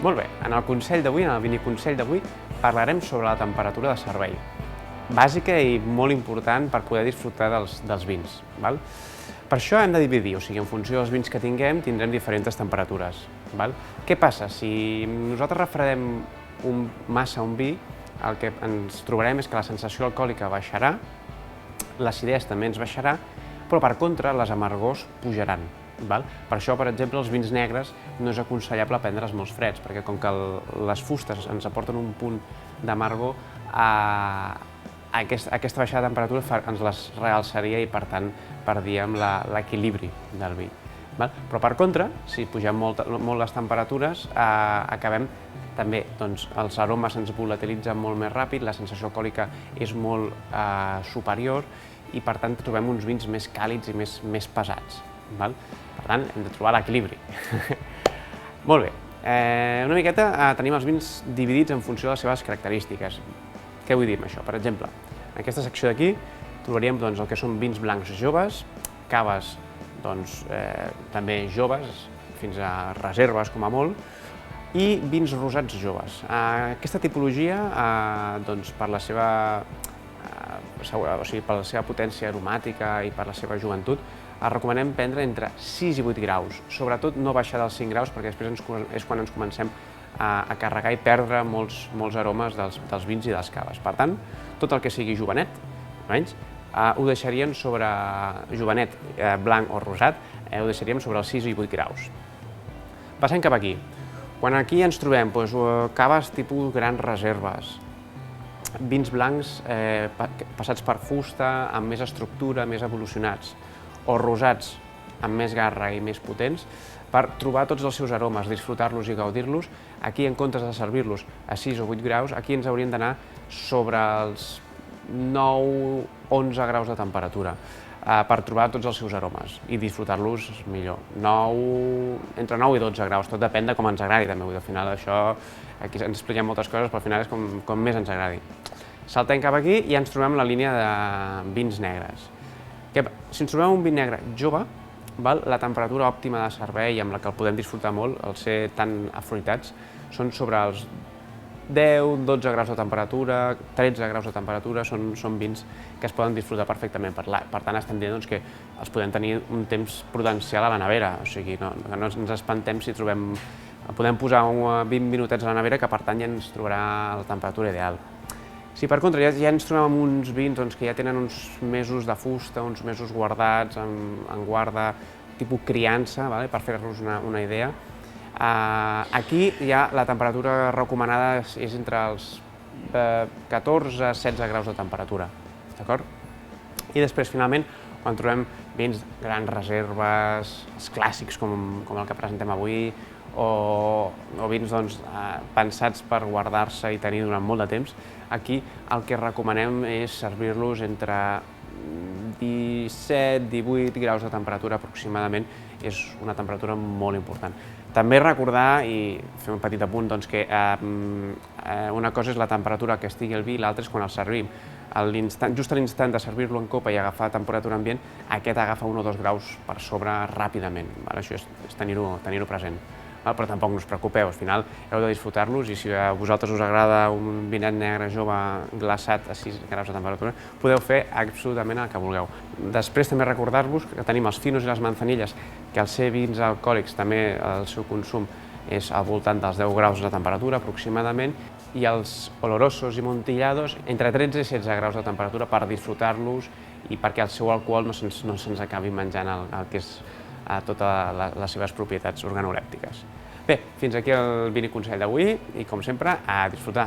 Molt bé, en el consell d'avui, en el viniconsell d'avui, parlarem sobre la temperatura de servei. Bàsica i molt important per poder disfrutar dels vins. Per això hem de dividir, o sigui, en funció dels vins que tinguem, tindrem diferents temperatures. Què passa? Si nosaltres refredem massa un vi, el que ens trobarem és que la sensació alcohòlica baixarà, l'acidesa també ens baixarà, però per contra les amargors pujaran. Per això, per exemple, els vins negres no és aconsellable prendre'ls molt freds, perquè com que les fustes ens aporten un punt d'amargor, aquesta baixada de temperatura ens les realçaria i, per tant, perdríem l'equilibri del vi. Però, per contra, si pugem molt les temperatures, acabem també, els aromes ens volatilitzen molt més ràpid, la sensació alcohòlica és molt superior i, per tant, trobem uns vins més càlids i més pesats. Per tant, hem de trobar l'equilibri. Molt bé, una miqueta tenim els vins dividits en funció de les seves característiques. Què vull dir amb això? Per exemple, en aquesta secció d'aquí trobaríem el que són vins blancs joves, caves també joves, fins a reserves com a molt, i vins rosats joves. Aquesta tipologia, per la seva potència aromàtica i per la seva joventut, recomanem prendre entre 6 i 8 graus, sobretot no baixar dels 5 graus perquè després és quan ens comencem a carregar i perdre molts aromes dels vins i dels caves. Per tant, tot el que sigui jovenet, almenys, ho deixaríem sobre jovenet blanc o rosat, ho deixaríem sobre els 6 i 8 graus. Passem cap aquí. Quan aquí ens trobem caves tipus grans reserves, vins blancs passats per fusta, amb més estructura, més evolucionats, o rosats amb més garra i més potents, per trobar tots els seus aromes, disfrutar-los i gaudir-los, aquí en comptes de servir-los a 6 o 8 graus, aquí ens hauríem d'anar sobre els 9-11 graus de temperatura per trobar tots els seus aromes i disfrutar-los millor. Entre 9 i 12 graus, tot depèn de com ens agradi també, al final això, aquí ens expliquem moltes coses, però al final és com més ens agradi. Saltem cap aquí i ens trobem la línia de vins negres. Si ens trobem un vin negre jove, la temperatura òptima de servei amb la que el podem disfrutar molt, al ser tan afruitats, són sobre els 10-12 graus de temperatura, 13 graus de temperatura, són vins que es poden disfrutar perfectament. Per tant, estem dient que els podem tenir un temps prudencial a la nevera, o sigui, no ens espantem si trobem... Podem posar 20 minutets a la nevera que per tant ja ens trobarà la temperatura ideal. Si per contra ja ens trobem amb uns vins que ja tenen uns mesos de fusta, uns mesos guardats en guarda, tipus criança, per fer-nos una idea, aquí ja la temperatura recomanada és entre els 14 a 16 graus de temperatura, d'acord? I després, finalment, quan trobem vins grans reserves, els clàssics com el que presentem avui, o vins pensats per guardar-se i tenir durant molt de temps, aquí el que recomanem és servir-los entre 17-18 graus de temperatura aproximadament, és una temperatura molt important. També recordar, i fer un petit apunt, que una cosa és la temperatura que estigui el vi i l'altra és quan el servim. Just a l'instant de servir-lo en copa i agafar temperatura ambient, aquest agafa 1 o 2 graus per sobre ràpidament. Això és tenir-ho present. Però tampoc no us preocupeu, al final heu de disfrutar-los i si a vosaltres us agrada un vinet negre jove glaçat a 6 graus de temperatura, podeu fer absolutament el que vulgueu. Després també recordar-vos que tenim els finos i les manzanilles, que al ser vins alcohòlics també el seu consum és al voltant dels 10 graus de temperatura aproximadament, i els olorosos i montillados entre 13 i 16 graus de temperatura per disfrutar-los i perquè el seu alcohol no se'ns acabi menjant el que és totes les seves propietats organolèptiques. Bé, fins aquí el viniconsell d'avui i, com sempre, a disfrutar!